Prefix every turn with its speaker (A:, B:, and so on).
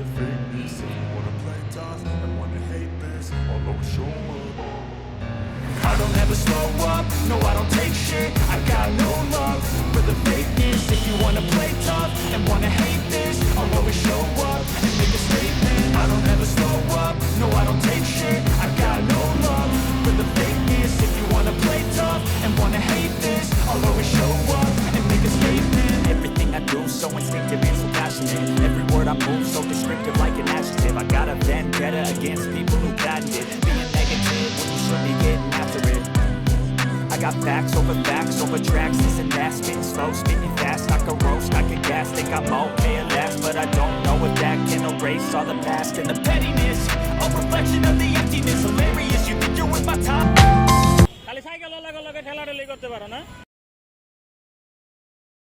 A: the fakeness. If you wanna play tough and wanna hate this, I'll always show up. I don't ever slow up, no I don't take shit. I got no love for the fakeness. If you wanna play tough and wanna hate this, I'll always show up and make a statement. I don't ever slow up, no I don't take shit. I got no love for the fakeness. If you wanna play tough and wanna hate this, I'll always show up and make a statement. Everything I do so instinctive and so passionate. Every word I move so descriptive like an adjective. I got a vendetta against people who patented being negative when you should be getting after it. I got facts over tracks, this and that. Spitting slow, spitting fast, I can roast, I can gas. Think I'm okay at last, but I don't know if that can erase all the past and the pettiness. A reflection of the emptiness, hilarious. You think you're worth my time?
B: খালি cycle OLA লগে ঠেলাঠেলি করতে পারো না?